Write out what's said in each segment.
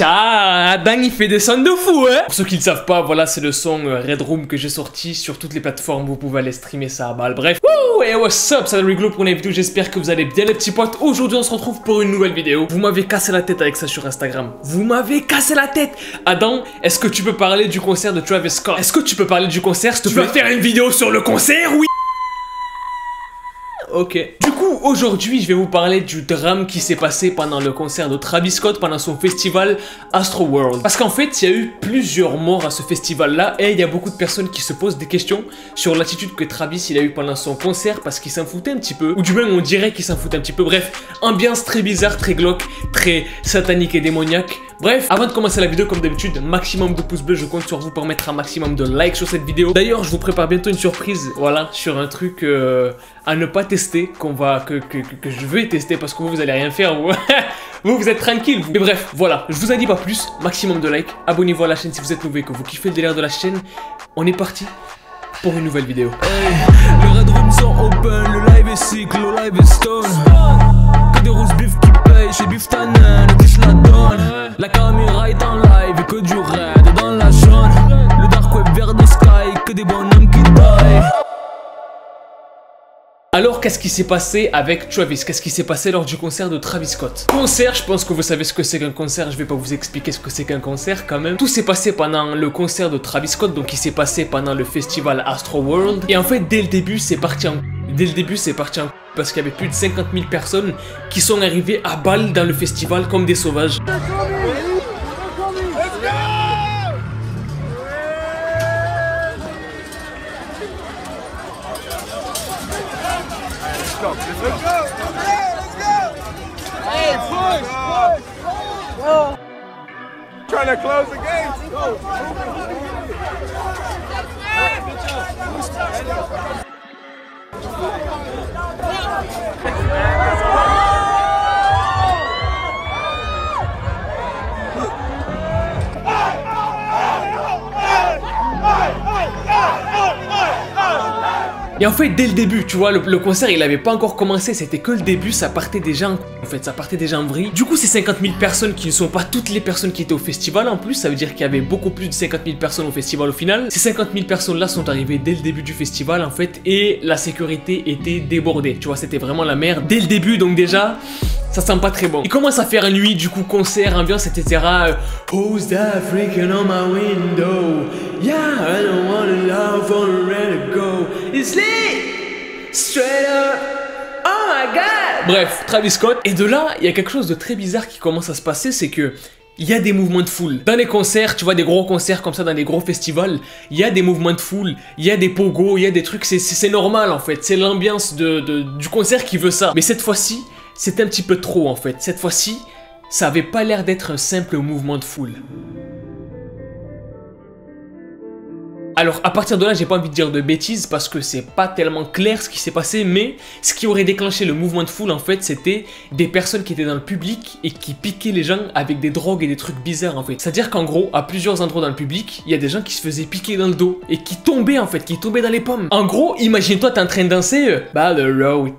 Tcha, Adam il fait des sons de fou, hein. Pour ceux qui ne savent pas, voilà, c'est le son Red Room que j'ai sorti sur toutes les plateformes. Vous pouvez aller streamer ça à balle. Bref, wouh, et what's up, c'est Rigolo pour une vidéo. J'espère que vous allez bien les petits potes. Aujourd'hui on se retrouve pour une nouvelle vidéo. Vous m'avez cassé la tête avec ça sur Instagram. Vous m'avez cassé la tête. Adam, est-ce que tu peux parler du concert de Travis Scott? Est-ce que tu peux parler du concert? Tu vas faire une vidéo sur le concert? Oui. Ok. Du coup, aujourd'hui, je vais vous parler du drame qui s'est passé pendant le concert de Travis Scott, pendant son festival Astroworld. Parce qu'en fait, il y a eu plusieurs morts à ce festival-là et il y a beaucoup de personnes qui se posent des questions sur l'attitude que Travis il a eu pendant son concert parce qu'il s'en foutait un petit peu. Ou du moins, on dirait qu'il s'en foutait un petit peu. Bref, ambiance très bizarre, très glauque, très satanique et démoniaque. Bref, avant de commencer la vidéo, comme d'habitude, maximum de pouces bleus, je compte sur vous pour mettre un maximum de likes sur cette vidéo. D'ailleurs, je vous prépare bientôt une surprise, voilà, sur un truc à ne pas tester, que je vais tester parce que vous allez rien faire, vous. vous êtes tranquille. Mais bref, voilà, je vous en dis pas plus, maximum de likes, abonnez-vous à la chaîne si vous êtes nouveau et que vous kiffez le délire de la chaîne. On est parti pour une nouvelle vidéo. Hey, le Red Room sont open, le live est sick, le live est stone. Que des rousses bif qui payent, chez Bif Tannen, le kiff la donne. La caméra est en live et que du raid dans la zone. Le dark web vers the sky, que des bonhommes qui die. Alors, qu'est-ce qui s'est passé avec Travis? Qu'est-ce qui s'est passé lors du concert de Travis Scott? Concert, je pense que vous savez ce que c'est qu'un concert, je vais pas vous expliquer ce que c'est qu'un concert quand même. Tout s'est passé pendant le concert de Travis Scott, donc il s'est passé pendant le festival Astroworld. Et en fait, dès le début, c'est parti en... parce qu'il y avait plus de 50 000 personnes qui sont arrivées à balle dans le festival comme des sauvages. Hey, push! Go! Trying to close the game. Go! Et en fait, dès le début, tu vois, le concert, il avait pas encore commencé, c'était que le début, ça partait déjà en fait, ça partait déjà en vrille. Du coup, ces 50 000 personnes qui ne sont pas toutes les personnes qui étaient au festival, en plus, ça veut dire qu'il y avait beaucoup plus de 50 000 personnes au festival au final. Ces 50 000 personnes-là sont arrivées dès le début du festival, en fait, et la sécurité était débordée. Tu vois, c'était vraiment la merde dès le début, donc déjà... ça sent pas très bon. Il commence à faire nuit, du coup concert, ambiance, etc. Who's that freaking on my window? Yeah, I don't wanna love or let it go. It's lit, straight up. Oh my god. Bref, Travis Scott. Et de là, il y a quelque chose de très bizarre qui commence à se passer, c'est que il y a des mouvements de foule. Dans les concerts, tu vois, des gros concerts comme ça, dans des gros festivals, il y a des mouvements de foule, il y a des pogos, il y a des trucs, c'est normal en fait. C'est l'ambiance du concert qui veut ça. Mais cette fois-ci, c'est un petit peu trop en fait. Cette fois-ci, ça avait pas l'air d'être un simple mouvement de foule. Alors à partir de là, j'ai pas envie de dire de bêtises parce que c'est pas tellement clair ce qui s'est passé, mais ce qui aurait déclenché le mouvement de foule en fait, c'était des personnes qui étaient dans le public et qui piquaient les gens avec des drogues et des trucs bizarres en fait. C'est-à-dire qu'en gros, à plusieurs endroits dans le public, il y a des gens qui se faisaient piquer dans le dos et qui tombaient en fait, qui tombaient dans les pommes. En gros, imagine-toi, t'es en train de danser, bah le road,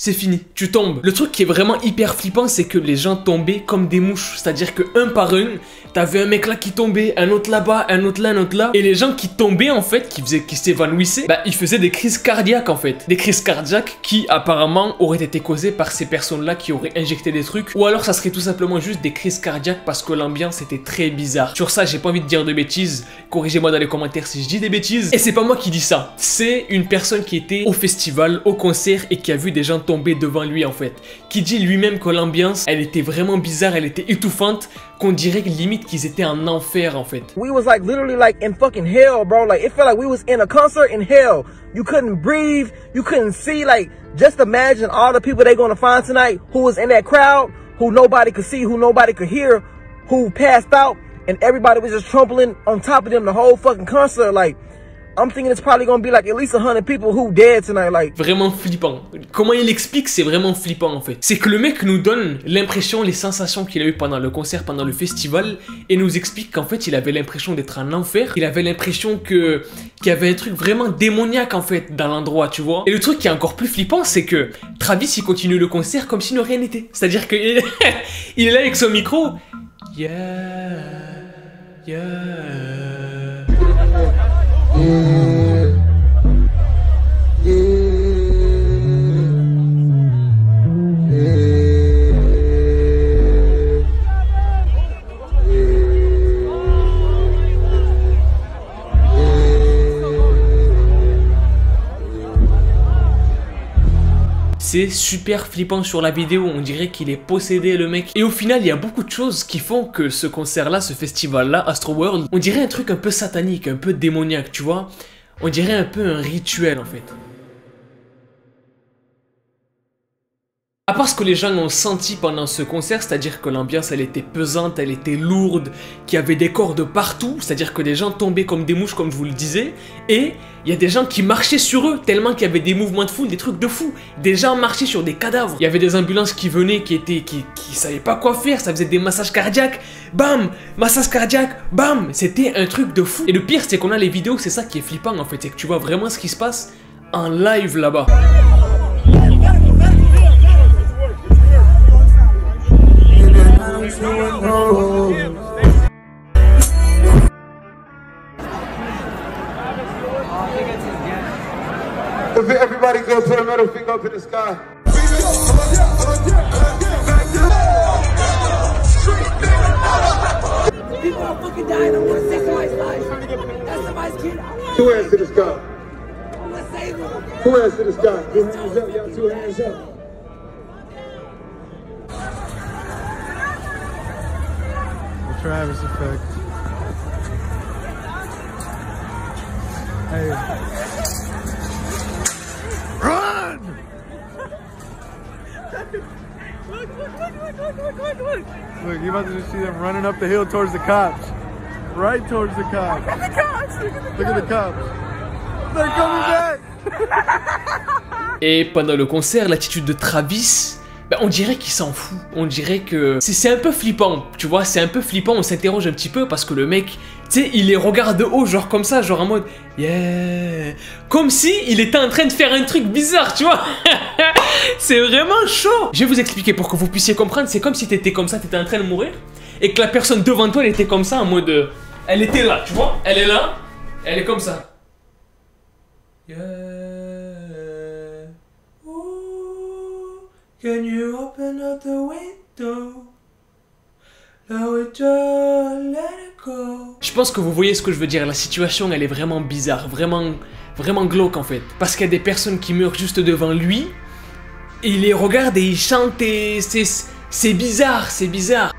c'est fini, tu tombes. Le truc qui est vraiment hyper flippant, c'est que les gens tombaient comme des mouches. C'est-à-dire que un par un, t'avais un mec là qui tombait, un autre là-bas, un autre là, un autre là. Et les gens qui tombaient en fait, qui s'évanouissaient, bah ils faisaient des crises cardiaques en fait. Des crises cardiaques qui apparemment auraient été causées par ces personnes-là qui auraient injecté des trucs. Ou alors ça serait tout simplement juste des crises cardiaques parce que l'ambiance était très bizarre. Sur ça, j'ai pas envie de dire de bêtises. Corrigez-moi dans les commentaires si je dis des bêtises. Et c'est pas moi qui dis ça. C'est une personne qui était au festival, au concert et qui a vu des gens tomber devant lui en fait, qui dit lui-même que l'ambiance elle était vraiment bizarre, elle était étouffante, qu'on dirait limite qu'ils étaient en enfer en fait. We was like literally like in fucking hell, bro. Like it felt like we was in a concert in hell. You couldn't breathe, you couldn't see. Like just imagine all the people they're gonna find tonight who was in that crowd, who nobody could see, who nobody could hear, who passed out, and everybody was just trampling on top of them the whole fucking concert. Like I'm thinking it's probably gonna be like at least 100 people who dead tonight. Like vraiment flippant. Comment il explique, c'est vraiment flippant en fait. C'est que le mec nous donne l'impression, les sensations qu'il a eu pendant le concert, pendant le festival, et nous explique qu'en fait il avait l'impression d'être en enfer. Il avait l'impression qu'il y avait un truc vraiment démoniaque en fait dans l'endroit, tu vois. Et le truc qui est encore plus flippant, c'est que Travis il continue le concert comme si de rien n'était. C'est-à-dire que il est là avec son micro. Yeah, yeah. C'est super flippant sur la vidéo, on dirait qu'il est possédé le mec. Et au final, il y a beaucoup de choses qui font que ce concert-là, ce festival-là, Astroworld, on dirait un truc un peu satanique, un peu démoniaque, tu vois. On dirait un peu un rituel en fait. À part ce que les gens ont senti pendant ce concert, c'est-à-dire que l'ambiance elle était pesante, elle était lourde, qu'il y avait des corps de partout, c'est-à-dire que des gens tombaient comme des mouches comme je vous le disais, et il y a des gens qui marchaient sur eux, tellement qu'il y avait des mouvements de foule, des trucs de fou, des gens marchaient sur des cadavres, il y avait des ambulances qui venaient, qui savaient pas quoi faire, ça faisait des massages cardiaques, bam, massage cardiaque, bam, c'était un truc de fou. Et le pire c'est qu'on a les vidéos, c'est ça qui est flippant en fait, c'est que tu vois vraiment ce qui se passe en live là-bas. Everybody go put a middle finger up in the sky. People are fucking dying. I want to save somebody's life. That's somebody's kid. Two hands to the sky. I want to save him. Two hands to the sky. Two hands up, y'all. Two hands up. The Travis effect. Hey. Run! Look, you're about to just see them running up the hill towards the cops. Right towards the cops. Look at the cops! Look at the cops! They're coming back! Et pendant le concert, l'attitude de Travis, bah, on dirait qu'il s'en fout. On dirait que c'est un peu flippant, tu vois, c'est un peu flippant, on s'interroge un petit peu parce que le mec, tu sais, il les regarde de haut, genre comme ça, genre en mode yeah, comme si il était en train de faire un truc bizarre, tu vois. C'est vraiment chaud. Je vais vous expliquer pour que vous puissiez comprendre. C'est comme si t'étais comme ça, t'étais en train de mourir et que la personne devant toi, elle était comme ça en mode, elle était là, tu vois, elle est là, elle est comme ça. Yeah. Can you open up the window? Let it go. Je pense que vous voyez ce que je veux dire. La situation, elle est vraiment bizarre, vraiment glauque en fait. Parce qu'il y a des personnes qui meurent juste devant lui. Et il les regarde et il chante et c'est bizarre, c'est bizarre.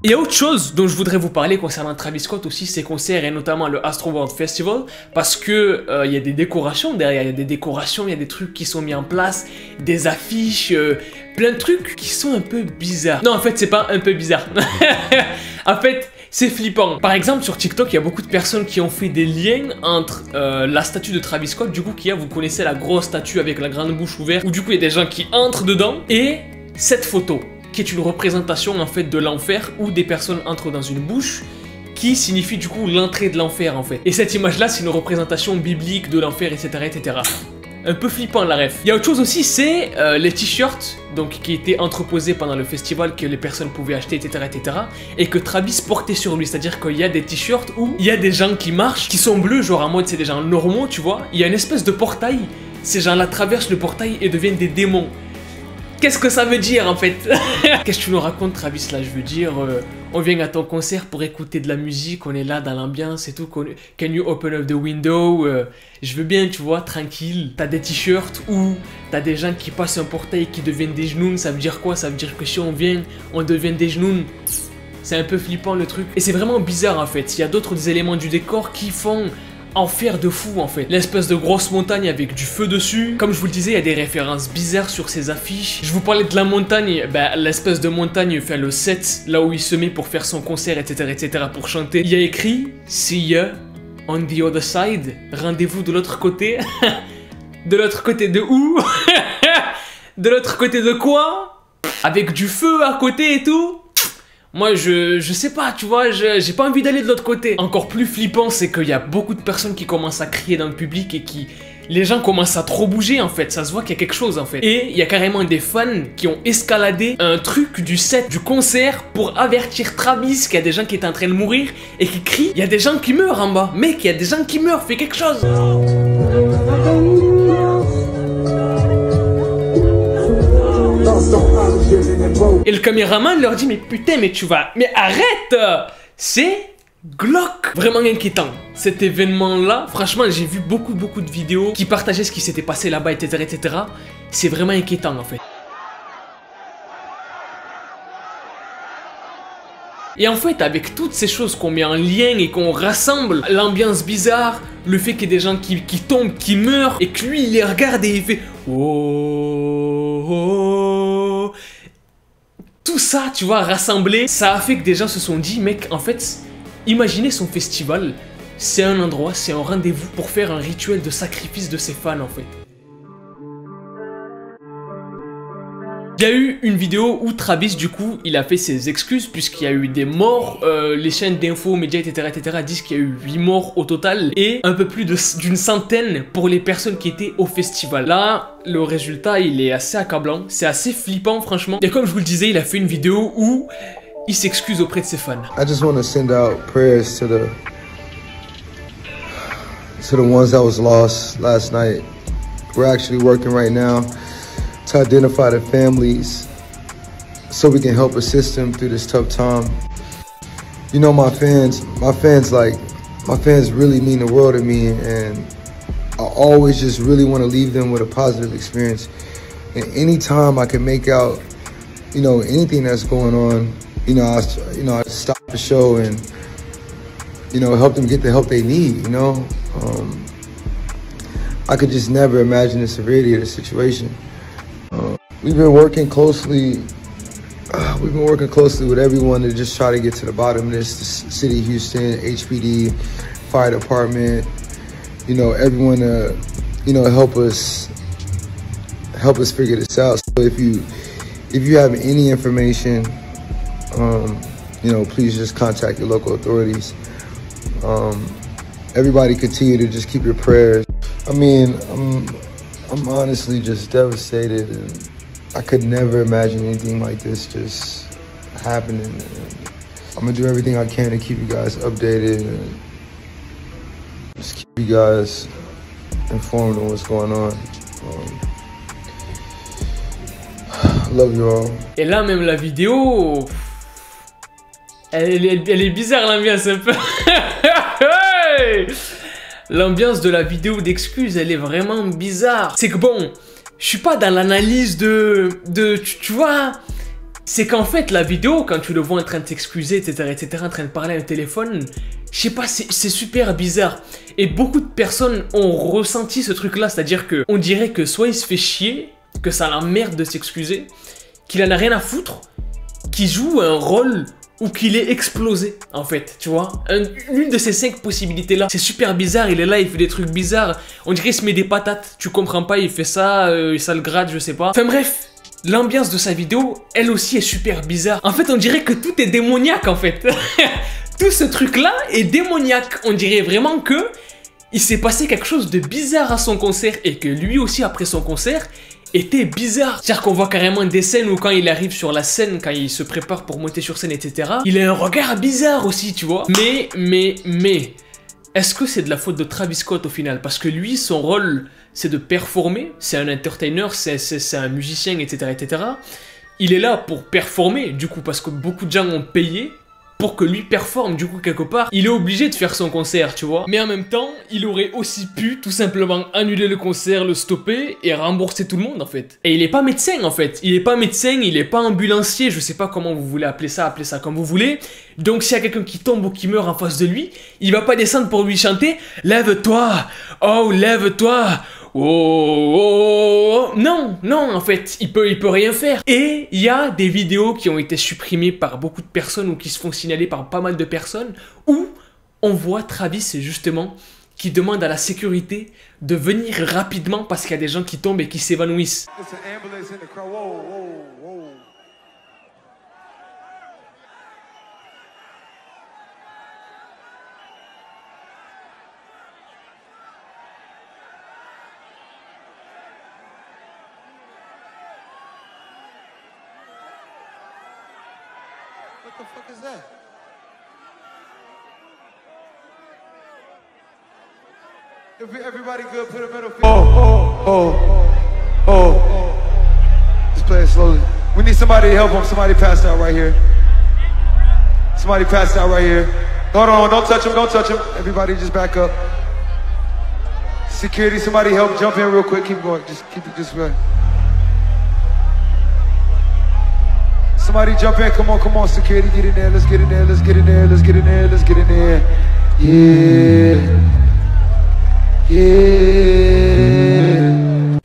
Il y a autre chose dont je voudrais vous parler concernant Travis Scott aussi, ses concerts et notamment le Astroworld Festival, parce que il y a des décorations derrière, il y a des décorations, il y a des trucs qui sont mis en place, des affiches, plein de trucs qui sont un peu bizarres. Non, en fait, c'est pas un peu bizarre. En fait, c'est flippant. Par exemple, sur TikTok, il y a beaucoup de personnes qui ont fait des liens entre la statue de Travis Scott, du coup, vous connaissez la grosse statue avec la grande bouche ouverte, où du coup, il y a des gens qui entrent dedans, et cette photo, qui est une représentation en fait de l'enfer où des personnes entrent dans une bouche qui signifie du coup l'entrée de l'enfer en fait. Et cette image là c'est une représentation biblique de l'enfer etc etc. Un peu flippant la ref. Il y a autre chose aussi, c'est les t-shirts donc qui étaient entreposés pendant le festival que les personnes pouvaient acheter etc etc. Et que Travis portait sur lui, c'est-à-dire qu'il y a des t-shirts où il y a des gens qui marchent, qui sont bleus genre en mode c'est des gens normaux tu vois. Il y a une espèce de portail, ces gens là traversent le portail et deviennent des démons. Qu'est-ce que ça veut dire en fait? Qu'est-ce que tu nous racontes Travis là? Je veux dire, on vient à ton concert pour écouter de la musique, on est là dans l'ambiance et tout. Can you open up the window? Je veux bien, tu vois, tranquille. T'as des t-shirts ou t'as des gens qui passent un portail qui deviennent des genoux. Ça veut dire quoi? Ça veut dire que si on vient, on devient des genoux. C'est un peu flippant le truc. Et c'est vraiment bizarre en fait. Il y a d'autres éléments du décor qui font en fer de fou en fait. L'espèce de grosse montagne avec du feu dessus. Comme je vous le disais, il y a des références bizarres sur ces affiches. Je vous parlais de la montagne, bah, l'espèce de montagne fait le set, là où il se met pour faire son concert, etc., pour chanter. Il y a écrit « See ya on the other side ». Rendez-vous de l'autre côté. De l'autre côté de où? De l'autre côté de quoi? Avec du feu à côté et tout. Moi, je sais pas, tu vois, j'ai pas envie d'aller de l'autre côté. Encore plus flippant, c'est qu'il y a beaucoup de personnes qui commencent à crier dans le public et qui... Les gens commencent à trop bouger, en fait. Ça se voit qu'il y a quelque chose, en fait. Et il y a carrément des fans qui ont escaladé un truc du set du concert pour avertir Travis qu'il y a des gens qui étaient en train de mourir et qui crient. Il y a des gens qui meurent en bas. Mec, il y a des gens qui meurent, fais quelque chose. Et le caméraman leur dit mais putain mais tu vas... Mais arrête. C'est glauque. Vraiment inquiétant. Cet événement là, franchement j'ai vu beaucoup de vidéos qui partageaient ce qui s'était passé là-bas etc. C'est vraiment inquiétant en fait. Et en fait, avec toutes ces choses qu'on met en lien et qu'on rassemble, l'ambiance bizarre, le fait qu'il y ait des gens qui tombent, qui meurent, et que lui, il les regarde et il fait « Oh, oh ». Tout ça, tu vois, rassemblé, ça a fait que des gens se sont dit « Mec, en fait, imaginez son festival, c'est un endroit, c'est un rendez-vous pour faire un rituel de sacrifice de ses fans, en fait. » Il y a eu une vidéo où Travis, du coup, il a fait ses excuses puisqu'il y a eu des morts. Les chaînes d'infos, médias, etc. disent qu'il y a eu 8 morts au total et un peu plus d'une centaine pour les personnes qui étaient au festival. Là, le résultat, il est assez accablant. C'est assez flippant, franchement. Et comme je vous le disais, il a fait une vidéo où il s'excuse auprès de ses fans. I just want to send out prayers to the ones that was lost last night. We're actually working right now to identify the families so we can help assist them through this tough time. You know, my fans really mean the world to me, and I always just really want to leave them with a positive experience. And anytime I can make out, you know, anything that's going on, I stop the show and, you know, help them get the help they need, you know. I could just never imagine the severity of the situation. We've been working closely with everyone to just try to get to the bottom of this. The city of Houston, HPD, fire department, you know, everyone to, you know, help us figure this out. So if you have any information, you know, please just contact your local authorities. Everybody continue to just keep your prayers. I mean, I'm honestly just devastated, and I could never imagine anything like this just happening. And I'm gonna do everything I can to keep you guys updated and just keep you guys informed on what's going on. I love you all. Et là, même la vidéo, elle est bizarre l'ambiance un peu. L'ambiance de la vidéo d'excuses, elle est vraiment bizarre. C'est que bon, je suis pas dans l'analyse tu vois, c'est qu'en fait la vidéo, quand tu le vois en train de s'excuser, etc., en train de parler à un téléphone, je sais pas, c'est super bizarre. Et beaucoup de personnes ont ressenti ce truc-là, c'est-à-dire que on dirait que soit il se fait chier, que ça l'emmerde de s'excuser, qu'il en a rien à foutre, qu'il joue un rôle ou qu'il est explosé, en fait, tu vois. L'une de ces 5 possibilités-là, c'est super bizarre, il est là, il fait des trucs bizarres, on dirait qu'il se met des patates, tu comprends pas, il fait ça, ça le gratte, je sais pas. Enfin bref, l'ambiance de sa vidéo, elle aussi est super bizarre. En fait, on dirait que tout est démoniaque, en fait. Tout ce truc-là est démoniaque, on dirait vraiment que il s'est passé quelque chose de bizarre à son concert et que lui aussi, après son concert, était bizarre. C'est-à-dire qu'on voit carrément des scènes où quand il arrive sur la scène, quand il se prépare pour monter sur scène, etc., il a un regard bizarre aussi, tu vois. Mais, est-ce que c'est de la faute de Travis Scott au final? Parce que lui, son rôle, c'est de performer, c'est un entertainer, c'est un musicien, etc., etc. Il est là pour performer, du coup, parce que beaucoup de gens ont payé pour que lui performe. Du coup, quelque part, il est obligé de faire son concert, tu vois. Mais en même temps, il aurait aussi pu tout simplement annuler le concert, le stopper et rembourser tout le monde, en fait. Et il est pas médecin, en fait. Il est pas médecin, il est pas ambulancier, je sais pas comment vous voulez appeler ça comme vous voulez. Donc, s'il y a quelqu'un qui tombe ou qui meurt en face de lui, il va pas descendre pour lui chanter « Lève-toi! Oh, lève-toi! Oh, oh, oh, non, non, en fait, il peut rien faire. » Et il y a des vidéos qui ont été supprimées par beaucoup de personnes ou qui se font signaler par pas mal de personnes où on voit Travis, justement, qui demande à la sécurité de venir rapidement parce qu'il y a des gens qui tombent et qui s'évanouissent. What the fuck is that? If everybody good, put a middle finger. Oh. Just play it slowly. We need somebody to help him. Somebody passed out right here. Somebody passed out right here. Hold on, don't touch him, don't touch him. Everybody just back up. Security, somebody help jump in real quick. Keep going, just keep it this way. Somebody jump in, come on, security, get in there, let's get in there, let's get in there, let's get in there, let's get in there. Yeah.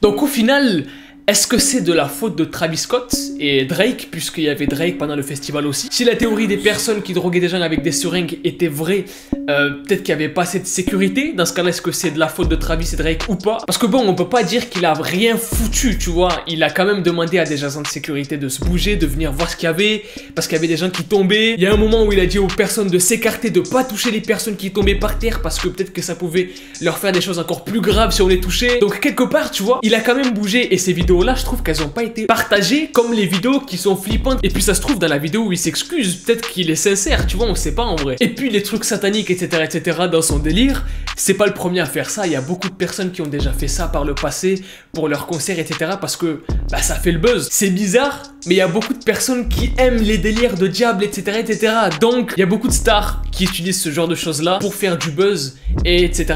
Donc au final, est-ce que c'est de la faute de Travis Scott et Drake, puisqu'il y avait Drake pendant le festival aussi? Si la théorie des personnes qui droguaient des gens avec des seringues était vraie, peut-être qu'il n'y avait pas assez de sécurité. Dans ce cas-là, est-ce que c'est de la faute de Travis et Drake ou pas? Parce que bon, on peut pas dire qu'il a rien foutu, tu vois. Il a quand même demandé à des agents de sécurité de se bouger, de venir voir ce qu'il y avait, parce qu'il y avait des gens qui tombaient. Il y a un moment où il a dit aux personnes de s'écarter, de pas toucher les personnes qui tombaient par terre, parce que peut-être que ça pouvait leur faire des choses encore plus graves si on les touchait. Donc quelque part, tu vois, il a quand même bougé. Et ces vidéos-là, je trouve qu'elles n'ont pas été partagées comme les vidéos qui sont flippantes. Et puis ça se trouve, dans la vidéo où il s'excuse, peut-être qu'il est sincère, tu vois, on sait pas en vrai. Et puis les trucs sataniques, etc. dans son délire, c'est pas le premier à faire ça. Il y a beaucoup de personnes qui ont déjà fait ça par le passé pour leurs concerts, etc. parce que bah, ça fait le buzz. C'est bizarre, mais il y a beaucoup de personnes qui aiment les délires de diable, etc. Donc il y a beaucoup de stars qui utilisent ce genre de choses là pour faire du buzz, et etc.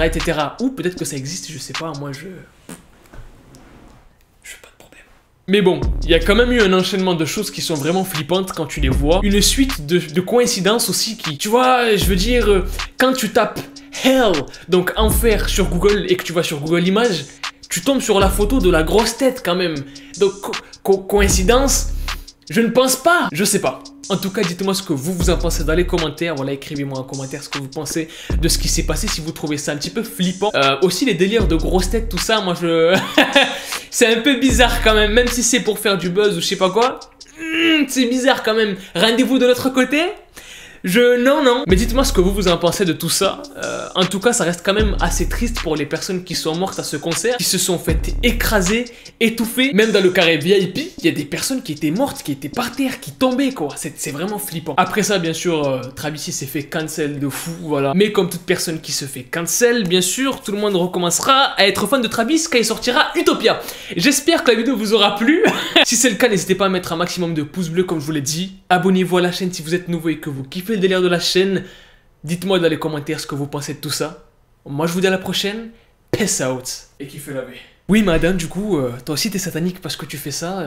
Ou peut-être que ça existe, je sais pas, moi je... Mais bon, il y a quand même eu un enchaînement de choses qui sont vraiment flippantes quand tu les vois. Une suite de coïncidences aussi qui... Tu vois, je veux dire, quand tu tapes Hell, donc enfer sur Google et que tu vas sur Google Images, tu tombes sur la photo de la grosse tête quand même. Donc, coïncidence, je ne pense pas. Je sais pas. En tout cas, dites-moi ce que vous en pensez dans les commentaires. Voilà, écrivez-moi en commentaire ce que vous pensez de ce qui s'est passé, si vous trouvez ça un petit peu flippant. Aussi, les délires de grosses têtes, tout ça, moi je... c'est un peu bizarre quand même si c'est pour faire du buzz ou je sais pas quoi. C'est bizarre quand même. Rendez-vous de l'autre côté. Non. Mais dites-moi ce que vous en pensez de tout ça. En tout cas, ça reste quand même assez triste pour les personnes qui sont mortes à ce concert, qui se sont fait écraser, étouffer. Même dans le carré VIP, il y a des personnes qui étaient mortes, qui étaient par terre, qui tombaient, quoi. C'est vraiment flippant. Après ça, bien sûr, Travis s'est fait cancel de fou, voilà. Mais comme toute personne qui se fait cancel, bien sûr, tout le monde recommencera à être fan de Travis quand il sortira Utopia. J'espère que la vidéo vous aura plu. Si c'est le cas, n'hésitez pas à mettre un maximum de pouces bleus, comme je vous l'ai dit. Abonnez-vous à la chaîne si vous êtes nouveau et que vous kiffez le délire de la chaîne. Dites-moi dans les commentaires ce que vous pensez de tout ça. Moi je vous dis à la prochaine. Peace out. Et kiffez la vie. Oui madame, du coup, toi aussi t'es satanique parce que tu fais ça.